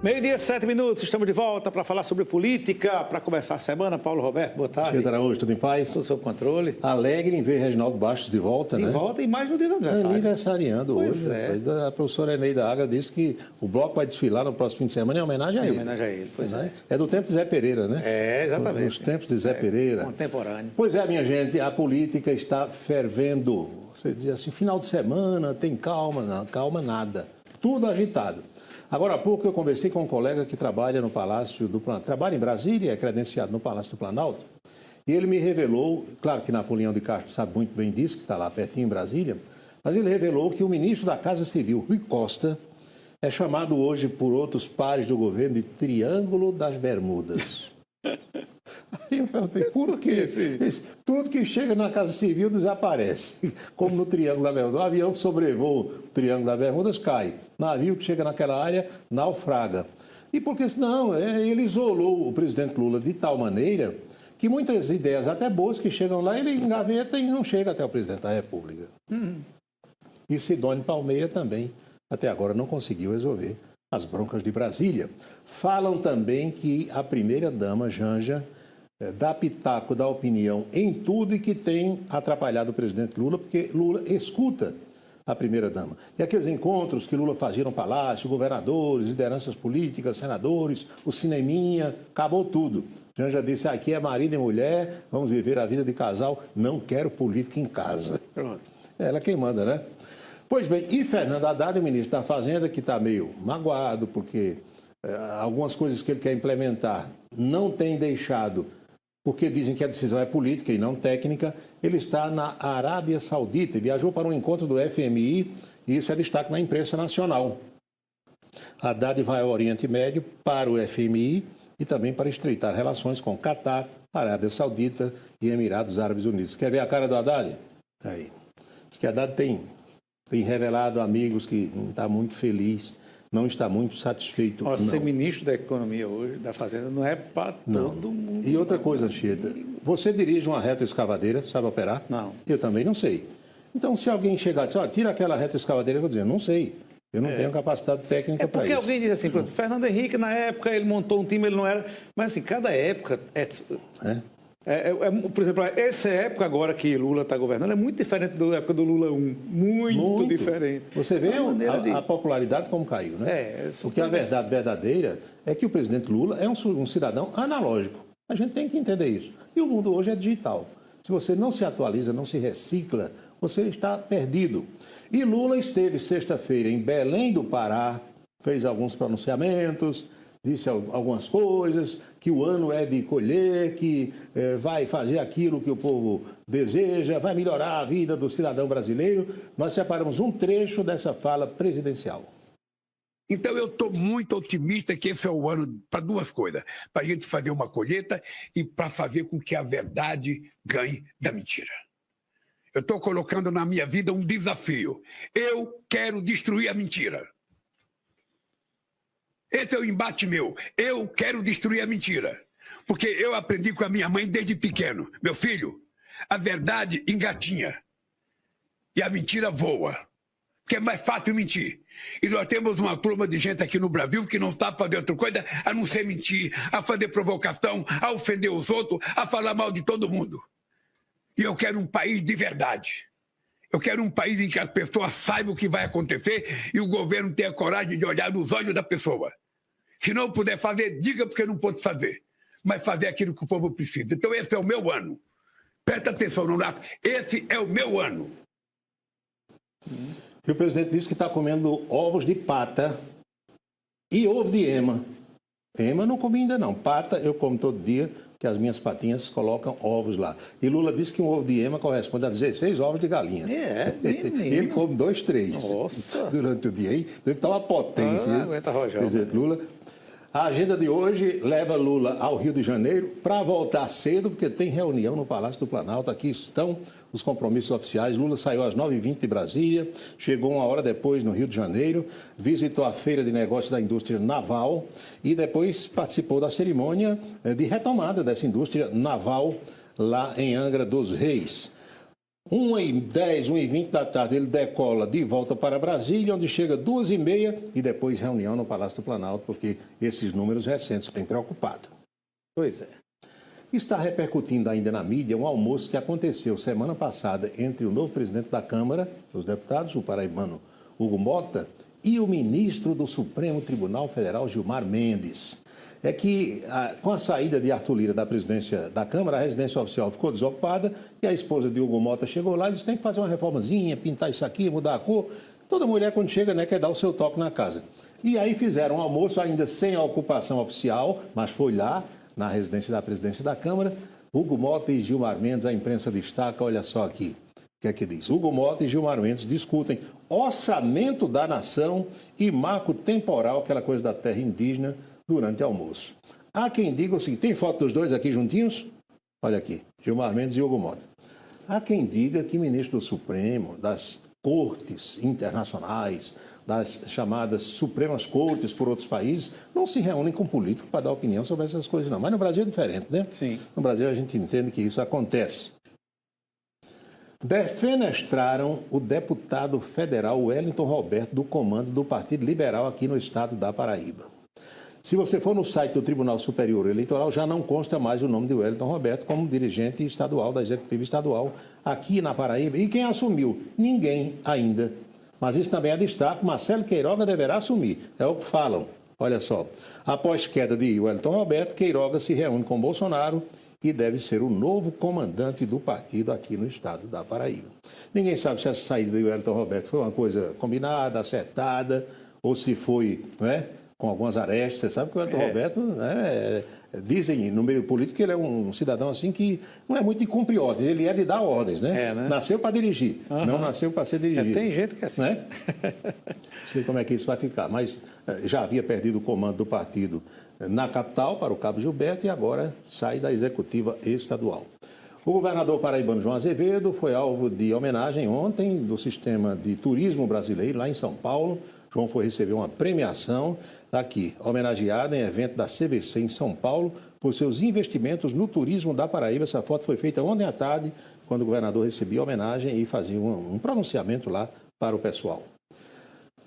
Meio-dia, 7 minutos, estamos de volta para falar sobre política, para começar a semana. Paulo Roberto, boa tarde. Cheio Araújo, tudo em paz? Tudo sob controle. Alegre em ver Reginaldo Bastos de volta, né? De volta e mais no dia do aniversário. Aniversariando Pois hoje. é. A professora Eneida Águia disse que o bloco vai desfilar no próximo fim de semana em homenagem a ele. Em homenagem a ele, pois é. É do tempo de Zé Pereira, né? É, exatamente. Os tempos de Zé Pereira. Contemporâneo. Pois é, minha gente, a política está fervendo. Você diz assim, final de semana, tem calma, não, calma nada. Tudo agitado. Agora há pouco eu conversei com um colega que trabalha no Palácio do Planalto, trabalha em Brasília, é credenciado no Palácio do Planalto, e ele me revelou, claro que Napoleão de Castro sabe muito bem disso, que está lá pertinho em Brasília, mas ele revelou que o ministro da Casa Civil, Rui Costa, é chamado hoje por outros pares do governo de Triângulo das Bermudas. Aí eu perguntei, por quê? Tudo que chega na Casa Civil desaparece, como no Triângulo da Bermuda. O avião que sobrevoa o Triângulo das Bermudas cai. Navio que chega naquela área naufraga. E porque senão ele isolou o presidente Lula de tal maneira que muitas ideias, até boas, que chegam lá, ele engaveta e não chega até o presidente da República. E Sidônio Palmeira também, até agora, não conseguiu resolver as broncas de Brasília. Falam também que a primeira-dama, Janja, dá pitaco, dá opinião em tudo e que tem atrapalhado o presidente Lula, porque Lula escuta a primeira-dama. E aqueles encontros que Lula fazia no Palácio, governadores, lideranças políticas, senadores, o cineminha, acabou tudo. Janja disse, aqui é marido e mulher, vamos viver a vida de casal, não quero política em casa. Pronto. Ela é quem manda, né? Pois bem, e Fernando Haddad, o ministro da Fazenda, que está meio magoado, porque algumas coisas que ele quer implementar não tem deixado, porque dizem que a decisão é política e não técnica. Ele está na Arábia Saudita e viajou para um encontro do FMI, e isso é destaque na imprensa nacional. Haddad vai ao Oriente Médio para o FMI e também para estreitar relações com Catar, Arábia Saudita e Emirados Árabes Unidos. Quer ver a cara do Haddad? Aí. Acho que Haddad tem revelado a amigos que não está muito feliz, não está muito satisfeito. Nossa, ser ministro da Economia hoje, da Fazenda, não é para todo mundo. E outra coisa, Anchieta, você dirige uma retroescavadeira, sabe operar? Não. Eu também não sei. Então, se alguém chegar e dizer, olha, tira aquela retroescavadeira, eu vou dizer, não sei. Eu não tenho capacidade técnica para isso. Porque alguém diz assim, por exemplo, Fernando Henrique, na época, ele montou um time, ele não era... Mas assim, cada época... por exemplo, essa época agora que Lula está governando é muito diferente da época do Lula 1. Muito diferente. Você vê a popularidade como caiu, né? Porque a verdade verdadeira é que o presidente Lula é um cidadão analógico. A gente tem que entender isso. E o mundo hoje é digital. Se você não se atualiza, não se recicla, você está perdido. E Lula esteve sexta-feira em Belém do Pará, fez alguns pronunciamentos, disse algumas coisas, que o ano é de colher, que vai fazer aquilo que o povo deseja, vai melhorar a vida do cidadão brasileiro. Nós separamos um trecho dessa fala presidencial. Então, eu estou muito otimista que esse é o ano para duas coisas. Para a gente fazer uma colheita e para fazer com que a verdade ganhe da mentira. Eu estou colocando na minha vida um desafio. Eu quero destruir a mentira. Esse é o embate meu. Eu quero destruir a mentira. Porque eu aprendi com a minha mãe desde pequeno. Meu filho, a verdade engatinha e a mentira voa. Porque é mais fácil mentir. E nós temos uma turma de gente aqui no Brasil que não sabe fazer outra coisa a não ser mentir, a fazer provocação, a ofender os outros, a falar mal de todo mundo. E eu quero um país de verdade. Eu quero um país em que as pessoas saibam o que vai acontecer e o governo tenha coragem de olhar nos olhos da pessoa. Se não puder fazer, diga porque não pode fazer. Mas fazer aquilo que o povo precisa. Então esse é o meu ano. Presta atenção, Nonato. Esse é o meu ano. E o presidente disse que está comendo ovos de pata e ovo de ema. Ema não comi ainda não. Pata eu como todo dia, que as minhas patinhas colocam ovos lá. E Lula disse que um ovo de ema corresponde a 16 ovos de galinha. Ele come 2, 3. Nossa! Durante o dia. Aí deve estar uma potência. Aguenta rojão. Presidente Lula. A agenda de hoje leva Lula ao Rio de Janeiro para voltar cedo, porque tem reunião no Palácio do Planalto. Aqui estão os compromissos oficiais. Lula saiu às 9h20 de Brasília, chegou uma hora depois no Rio de Janeiro, visitou a Feira de Negócios da Indústria Naval e depois participou da cerimônia de retomada dessa indústria naval lá em Angra dos Reis. 1h10, 1h20 da tarde, ele decola de volta para Brasília, onde chega 2h30 e depois reunião no Palácio do Planalto, porque esses números recentes têm preocupado. Pois é. Está repercutindo ainda na mídia um almoço que aconteceu semana passada entre o novo presidente da Câmara dos Deputados, o paraibano Hugo Mota, e o ministro do Supremo Tribunal Federal, Gilmar Mendes. É que, com a saída de Arthur Lira da presidência da Câmara, a residência oficial ficou desocupada e a esposa de Hugo Mota chegou lá e disse: tem que fazer uma reformazinha, pintar isso aqui, mudar a cor. Toda mulher, quando chega, né, quer dar o seu toque na casa. E aí fizeram um almoço ainda sem a ocupação oficial, mas foi lá, na residência da presidência da Câmara. Hugo Mota e Gilmar Mendes, a imprensa destaca, olha só aqui. O que é que diz? Hugo Mota e Gilmar Mendes discutem orçamento da nação e marco temporal, aquela coisa da terra indígena, durante o almoço. Há quem diga o seguinte, tem foto dos dois aqui juntinhos? Olha aqui, Gilmar Mendes e Hugo Mota. Há quem diga que ministro do Supremo, das cortes internacionais, das chamadas Supremas Cortes por outros países, não se reúnem com políticos para dar opinião sobre essas coisas, não. Mas no Brasil é diferente, né? Sim. No Brasil a gente entende que isso acontece. Defenestraram o deputado federal Wellington Roberto do comando do Partido Liberal aqui no estado da Paraíba. Se você for no site do Tribunal Superior Eleitoral, já não consta mais o nome de Wellington Roberto como dirigente estadual da Executiva Estadual aqui na Paraíba. E quem assumiu? Ninguém ainda. Mas isso também é destaque, Marcelo Queiroga deverá assumir. É o que falam. Olha só. Após queda de Wellington Roberto, Queiroga se reúne com Bolsonaro e deve ser o novo comandante do partido aqui no estado da Paraíba. Ninguém sabe se essa saída de Wellington Roberto foi uma coisa combinada, acertada, ou se foi, né, com algumas arestas. Você sabe que o Wellington Roberto, né, dizem no meio político que ele é um cidadão assim que não é muito de cumprir ordens, ele é de dar ordens, né? Né? Nasceu para dirigir, não nasceu para ser dirigido. Tem gente que é assim. Né? Não sei como é que isso vai ficar, mas já havia perdido o comando do partido na capital para o Cabo Gilberto e agora sai da executiva estadual. O governador paraibano João Azevedo foi alvo de homenagem ontem do sistema de turismo brasileiro lá em São Paulo. João foi receber uma premiação, está aqui, homenageado em evento da CVC em São Paulo por seus investimentos no turismo da Paraíba. Essa foto foi feita ontem à tarde, quando o governador recebia a homenagem e fazia um pronunciamento lá para o pessoal.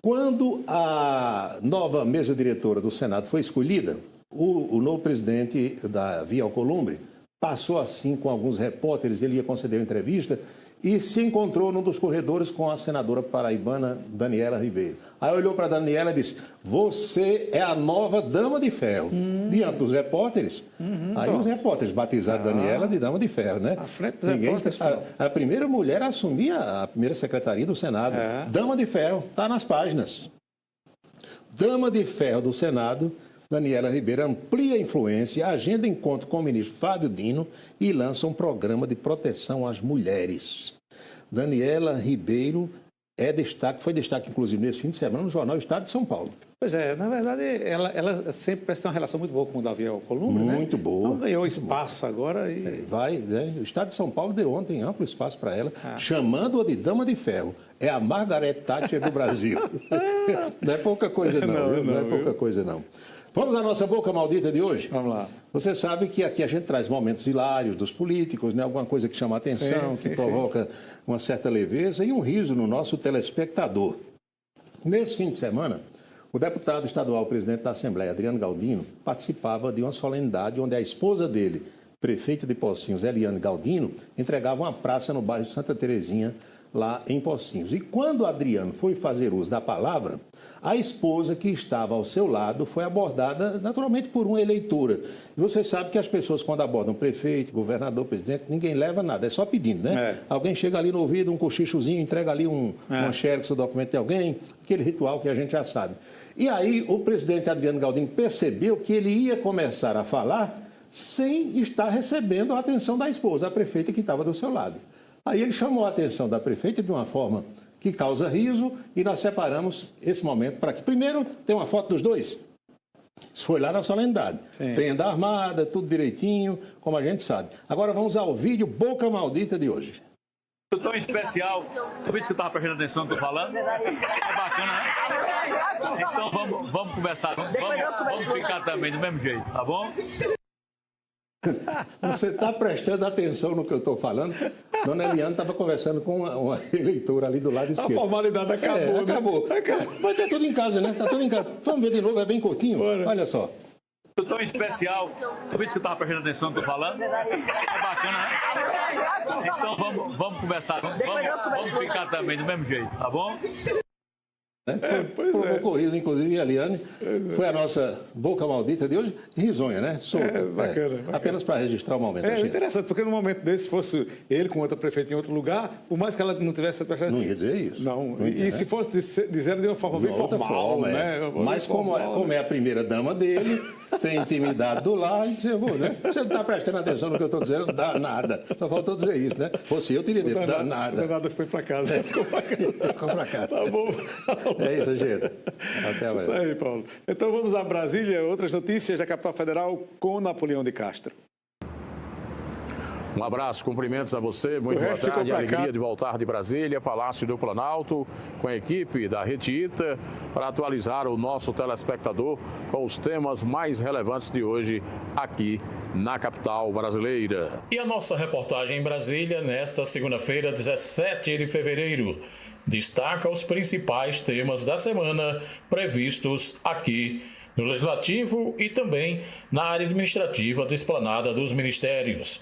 Quando a nova mesa diretora do Senado foi escolhida, o novo presidente da Via Alcolumbre passou assim com alguns repórteres, ele ia conceder uma entrevista e se encontrou num dos corredores com a senadora paraibana Daniela Ribeiro. Aí olhou para a Daniela e disse: você é a nova Dama de Ferro. Diante dos repórteres. Aí os repórteres batizaram Daniela de Dama de Ferro, né? À frente dos repórteres, a primeira mulher a assumir a primeira secretaria do Senado. Dama de Ferro, está nas páginas. Dama de Ferro do Senado, Daniela Ribeiro amplia a influência, agenda encontro com o ministro Flávio Dino e lança um programa de proteção às mulheres. Daniela Ribeiro foi destaque inclusive nesse fim de semana no jornal Estado de São Paulo. Pois é, na verdade, ela sempre parece ter uma relação muito boa com o Davi Alcolumbre, né? Muito boa. Então ganhou espaço agora e... O Estado de São Paulo deu ontem amplo espaço para ela, chamando-a de Dama de Ferro. É a Margaret Thatcher do Brasil. Não é pouca coisa não, não é pouca coisa não. Vamos à nossa boca maldita de hoje? Vamos lá. Você sabe que aqui a gente traz momentos hilários dos políticos, né? Alguma coisa que chama a atenção, que provoca uma certa leveza e um riso no nosso telespectador. Nesse fim de semana, o deputado estadual presidente da Assembleia, Adriano Galdino, participava de uma solenidade onde a esposa dele, prefeita de Pocinhos, Eliane Galdino, entregava uma praça no bairro Santa Terezinha, lá em Pocinhos. E quando Adriano foi fazer uso da palavra, a esposa que estava ao seu lado foi abordada naturalmente por uma eleitora. E você sabe que as pessoas quando abordam prefeito, governador, presidente, ninguém leva nada, é só pedindo, né? Alguém chega ali no ouvido, um cochichozinho, entrega ali uma xerox do documento de alguém, aquele ritual que a gente já sabe. E aí o presidente Adriano Galdino percebeu que ele ia começar a falar sem estar recebendo a atenção da esposa, a prefeita que estava do seu lado. Aí ele chamou a atenção da prefeita de uma forma que causa riso e nós separamos esse momento para que, primeiro, tem uma foto dos dois. Isso foi lá na solenidade. Tenda armada, tudo direitinho, como a gente sabe. Agora vamos ao vídeo Boca Maldita de hoje. Tão especial, por isso que eu estava prestando atenção no que eu estou falando. É bacana, né? Então vamos conversar, vamos ficar também do mesmo jeito, tá bom? Você está prestando atenção no que eu estou falando? Dona Eliane estava conversando com uma eleitora ali do lado esquerdo. A formalidade acabou, né? Acabou. Mas tá tudo em casa, né? Tá tudo em casa. Vamos ver de novo, é bem curtinho. Bora. Olha só. Tão especial. Por isso que eu estava prestando atenção no que eu tô falando. É bacana, né? Então vamos conversar. Vamos ficar também do mesmo jeito, tá bom? Provocou riso, inclusive, a Eliane. Foi a nossa boca maldita de hoje. Risonha, né? Solta. Bacana. Apenas para registrar o momento. É interessante, porque no momento desse, se fosse ele com outra prefeita em outro lugar, por mais que ela não tivesse... Não ia dizer isso. Não, ia, e né? se fosse dizer de uma forma bem formal, né? Mas como é a primeira dama dele, tem intimidade do lar, né? Você não está prestando atenção no que eu estou dizendo, não dá nada. Só faltou dizer isso, né? Fosse eu, teria dito, dá nada. Não nada, foi para casa. Ficou para casa. Tá bom. É isso, gente. Até amanhã. Isso aí, Paulo. Então vamos a Brasília, outras notícias da capital federal com Napoleão de Castro. Um abraço, cumprimentos a você, muito boa tarde, alegria de voltar de Brasília, Palácio do Planalto, com a equipe da Rede Ita, para atualizar o nosso telespectador com os temas mais relevantes de hoje aqui na capital brasileira. E a nossa reportagem em Brasília, nesta segunda-feira, 17 de fevereiro, destaca os principais temas da semana previstos aqui no Legislativo e também na área administrativa da Esplanada dos Ministérios.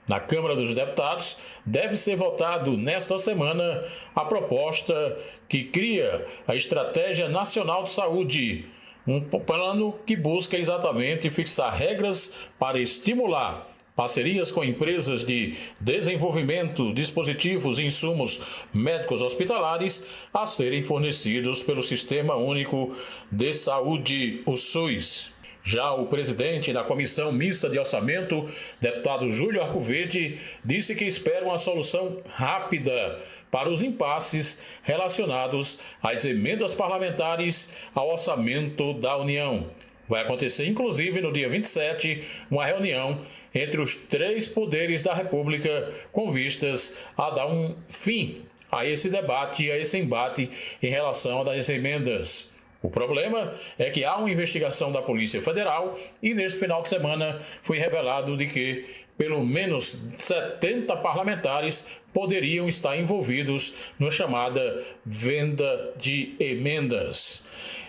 Na Câmara dos Deputados, deve ser votado nesta semana a proposta que cria a Estratégia Nacional de Saúde, um plano que busca exatamente fixar regras para estimular parcerias com empresas de desenvolvimento, dispositivos e insumos médicos hospitalares a serem fornecidos pelo Sistema Único de Saúde, o SUS. Já o presidente da Comissão Mista de Orçamento, deputado Júlio Arcoverde, disse que espera uma solução rápida para os impasses relacionados às emendas parlamentares ao orçamento da União. Vai acontecer, inclusive, no dia 27, uma reunião entre os três poderes da República com vistas a dar um fim a esse debate e a esse embate em relação às emendas. O problema é que há uma investigação da Polícia Federal e neste final de semana foi revelado de que pelo menos 70 parlamentares poderiam estar envolvidos na chamada venda de emendas.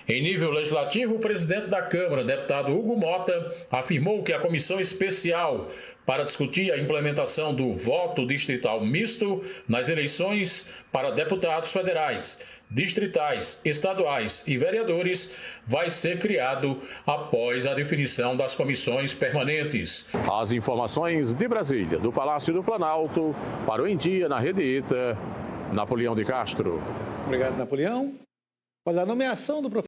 Em nível legislativo, o presidente da Câmara, deputado Hugo Mota, afirmou que a comissão especial para discutir a implementação do voto distrital misto nas eleições para deputados federais, distritais, estaduais e vereadores vai ser criado após a definição das comissões permanentes. As informações de Brasília, do Palácio do Planalto, para o Em Dia na Rede Ita, Napoleão de Castro. Obrigado, Napoleão. Olha, a nomeação do professor